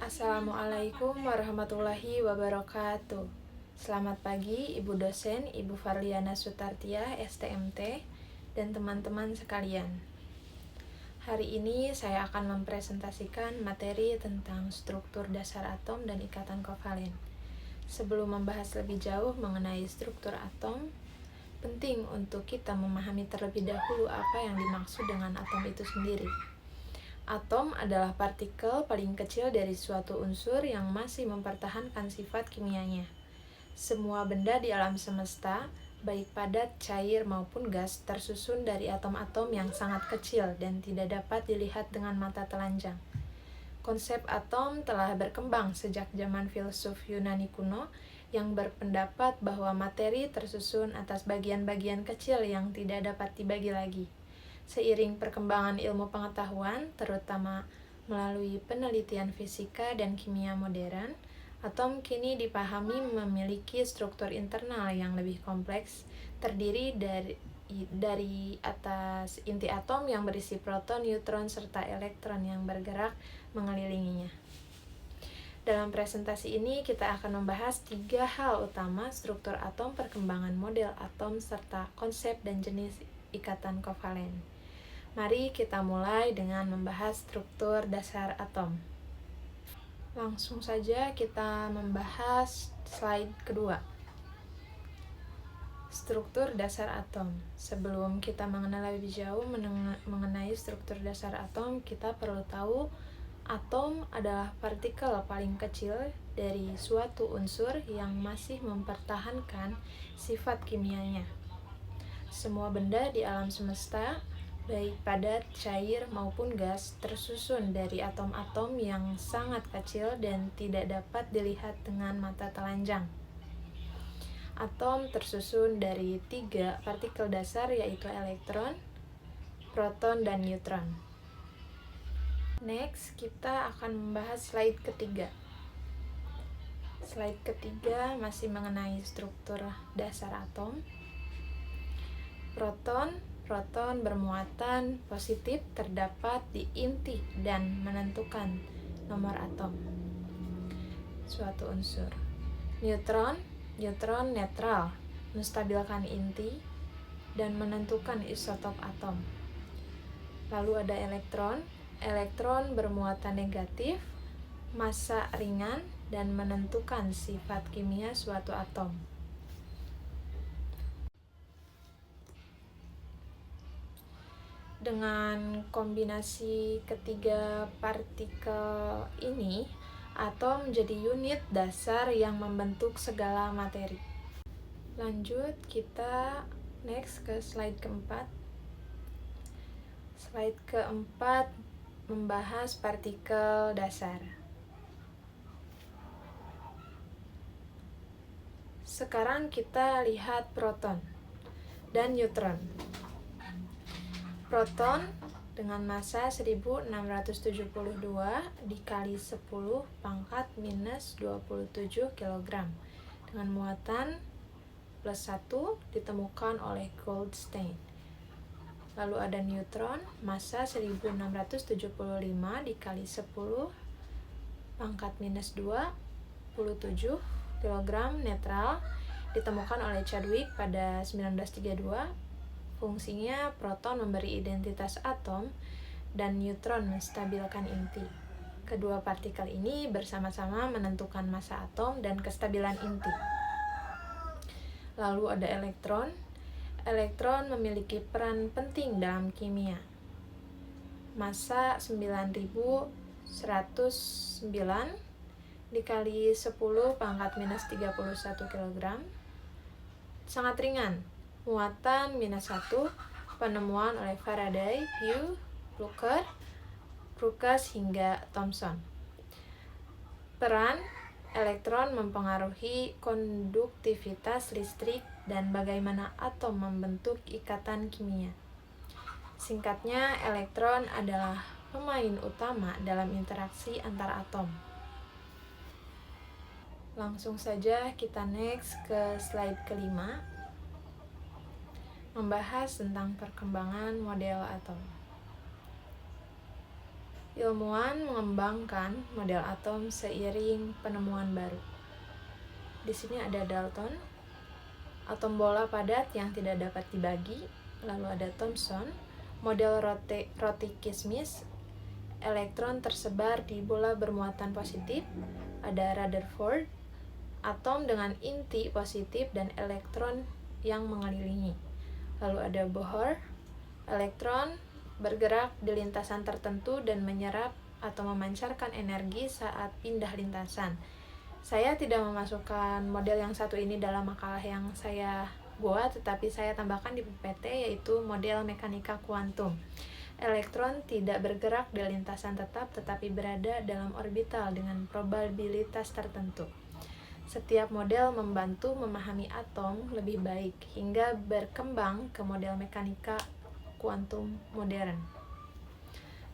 Assalamualaikum warahmatullahi wabarakatuh. Selamat pagi Ibu dosen, Ibu Farliana Sutartia, STMT, dan teman-teman sekalian. Hari ini saya akan mempresentasikan materi tentang struktur dasar atom dan ikatan kovalen. Sebelum membahas lebih jauh mengenai struktur atom, penting untuk kita memahami terlebih dahulu apa yang dimaksud dengan atom itu sendiri. Atom adalah partikel paling kecil dari suatu unsur yang masih mempertahankan sifat kimianya. Semua benda di alam semesta, baik padat, cair, maupun gas, tersusun dari atom-atom yang sangat kecil dan tidak dapat dilihat dengan mata telanjang. Konsep atom telah berkembang sejak zaman filsuf Yunani kuno yang berpendapat bahwa materi tersusun atas bagian-bagian kecil yang tidak dapat dibagi lagi. Seiring perkembangan ilmu pengetahuan, terutama melalui penelitian fisika dan kimia modern, atom kini dipahami memiliki struktur internal yang lebih kompleks, terdiri dari atas inti atom yang berisi proton, neutron, serta elektron yang bergerak mengelilinginya. Dalam presentasi ini kita akan membahas 3 hal utama struktur atom, perkembangan model atom, serta konsep dan jenis ikatan kovalen. Mari kita mulai dengan membahas struktur dasar atom. Langsung saja kita membahas slide kedua. Struktur dasar atom. Sebelum kita mengenal lebih jauh mengenai struktur dasar atom, kita perlu tahu atom adalah partikel paling kecil dari suatu unsur yang masih mempertahankan sifat kimianya. Semua benda di alam semesta, baik padat, cair, maupun gas, tersusun dari atom-atom yang sangat kecil dan tidak dapat dilihat dengan mata telanjang. Atom tersusun dari 3 partikel dasar, yaitu elektron, proton, dan neutron. Next, kita akan membahas slide ketiga. Slide ketiga masih mengenai struktur dasar atom. Proton bermuatan positif terdapat di inti dan menentukan nomor atom suatu unsur. Neutron netral, menstabilkan inti dan menentukan isotop atom. Lalu ada elektron bermuatan negatif, massa ringan, dan menentukan sifat kimia suatu atom. Dengan kombinasi ketiga partikel ini, atom menjadi unit dasar yang membentuk segala materi. Lanjut, kita next ke slide keempat. Slide keempat membahas partikel dasar. Sekarang kita lihat proton dan neutron. Proton dengan massa 1672 dikali 10 pangkat minus 27 kg dengan muatan plus 1 ditemukan oleh Goldstein. Lalu ada neutron, massa 1675 dikali 10 pangkat minus 27 kg netral ditemukan oleh Chadwick pada 1932. Fungsinya proton memberi identitas atom dan neutron menstabilkan inti. Kedua partikel ini bersama-sama menentukan massa atom dan kestabilan inti. Lalu ada elektron. Elektron memiliki peran penting dalam kimia. Massa 9109 dikali 10 pangkat minus 31 kg. Sangat ringan. Muatan minus 1, penemuan oleh Faraday, Hughes, Lucas hingga Thomson. Peran elektron mempengaruhi konduktivitas listrik dan bagaimana atom membentuk ikatan kimia. Singkatnya, elektron adalah pemain utama dalam interaksi antar atom. Langsung saja kita next ke slide kelima, membahas tentang perkembangan model atom. Ilmuwan mengembangkan model atom seiring penemuan baru. Di sini ada Dalton, atom bola padat yang tidak dapat dibagi. Lalu ada Thomson, model roti kismis, elektron tersebar di bola bermuatan positif. Ada Rutherford, atom dengan inti positif dan elektron yang mengelilingi. Lalu ada Bohr, elektron bergerak di lintasan tertentu dan menyerap atau memancarkan energi saat pindah lintasan. Saya tidak memasukkan model yang satu ini dalam makalah yang saya buat, tetapi saya tambahkan di PPT, yaitu model mekanika kuantum. Elektron tidak bergerak di lintasan tetap, tetapi berada dalam orbital dengan probabilitas tertentu. Setiap model membantu memahami atom lebih baik hingga berkembang ke model mekanika kuantum modern.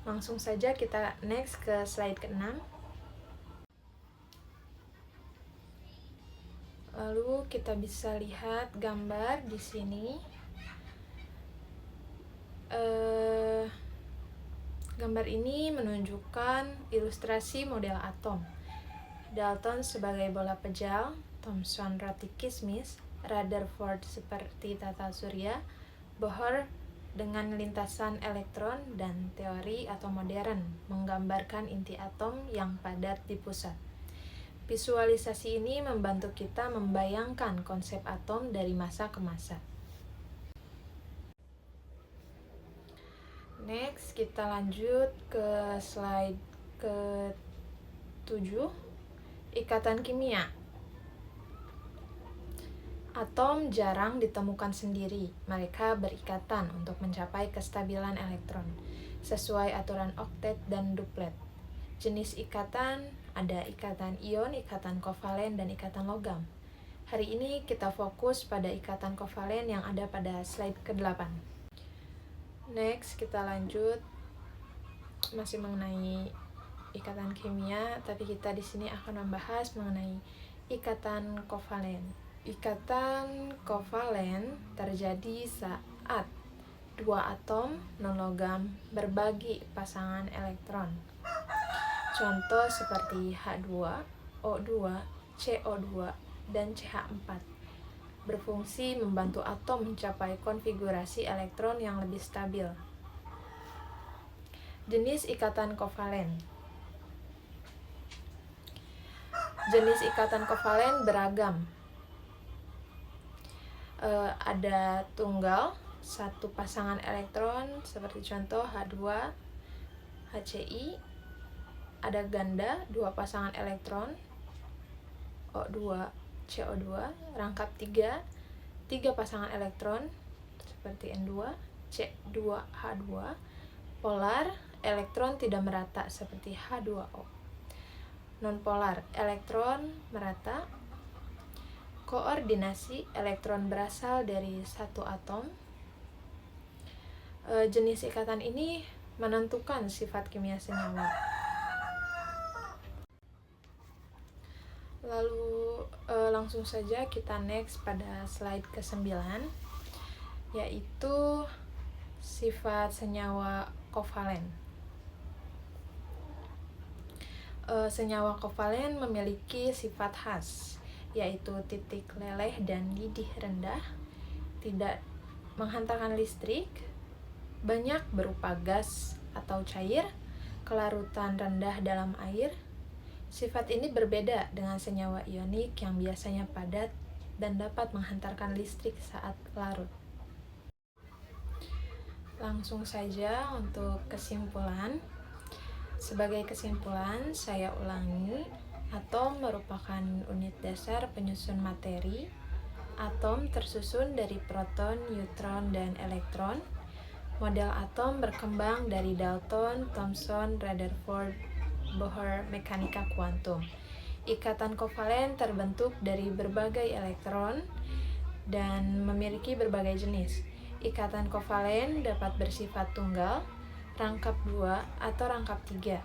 Langsung saja kita next ke slide ke-6. Lalu kita bisa lihat gambar di sini. Gambar ini menunjukkan ilustrasi model atom. Dalton sebagai bola pejal, Thomson roti kismis, Rutherford seperti tata surya, Bohr dengan lintasan elektron, dan teori atom modern menggambarkan inti atom yang padat di pusat. Visualisasi ini membantu kita membayangkan konsep atom dari masa ke masa. Next, kita lanjut ke slide ke-7, ikatan kimia. Atom jarang ditemukan sendiri, mereka berikatan untuk mencapai kestabilan elektron, sesuai aturan oktet dan duplet. Jenis ikatan ada ikatan ion, ikatan kovalen, dan ikatan logam. Hari ini kita fokus pada ikatan kovalen yang ada pada slide ke-8. Next, kita lanjut masih mengenai ikatan kimia, tapi kita di sini akan membahas mengenai ikatan kovalen. Ikatan kovalen terjadi saat dua atom non-logam berbagi pasangan elektron. Contoh seperti H2, O2, CO2, dan CH4 berfungsi membantu atom mencapai konfigurasi elektron yang lebih stabil. Jenis ikatan kovalen. Jenis ikatan kovalen beragam. Ada tunggal, satu pasangan elektron seperti contoh H2, HCl. Ada ganda, dua pasangan elektron, O2, CO2, rangkap 3, tiga pasangan elektron seperti N2, C2H2, polar, elektron tidak merata seperti H2O. Nonpolar, elektron merata. Koordinasi, elektron berasal dari satu atom. Jenis ikatan ini menentukan sifat kimia senyawa. Lalu langsung saja kita next pada slide ke-9, yaitu sifat senyawa kovalen. Senyawa kovalen memiliki sifat khas, yaitu titik leleh dan didih rendah, tidak menghantarkan listrik, banyak berupa gas atau cair, kelarutan rendah dalam air. Sifat ini berbeda dengan senyawa ionik yang biasanya padat dan dapat menghantarkan listrik saat larut. Langsung saja untuk kesimpulan. Sebagai kesimpulan, saya ulangi. Atom merupakan unit dasar penyusun materi. Atom tersusun dari proton, neutron, dan elektron. Model atom berkembang dari Dalton, Thomson, Rutherford, Bohr, mekanika kuantum. Ikatan kovalen terbentuk dari berbagai elektron dan memiliki berbagai jenis. Ikatan kovalen dapat bersifat tunggal, rangkap 2, atau rangkap 3.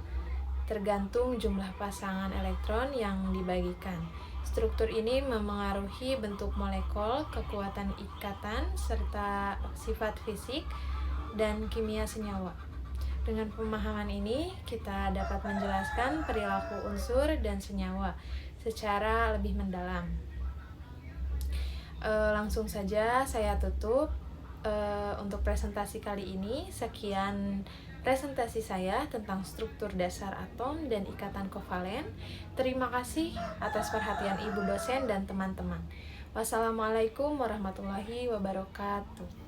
Tergantung jumlah pasangan elektron yang dibagikan. Struktur ini memengaruhi bentuk molekul, kekuatan ikatan, serta sifat fisik dan kimia senyawa. Dengan pemahaman ini, kita dapat menjelaskan perilaku unsur dan senyawa secara lebih mendalam. Langsung saja saya tutup untuk presentasi kali ini. Sekian presentasi saya tentang struktur dasar atom dan ikatan kovalen. Terima kasih atas perhatian Ibu dosen dan teman-teman. Wassalamualaikum warahmatullahi wabarakatuh.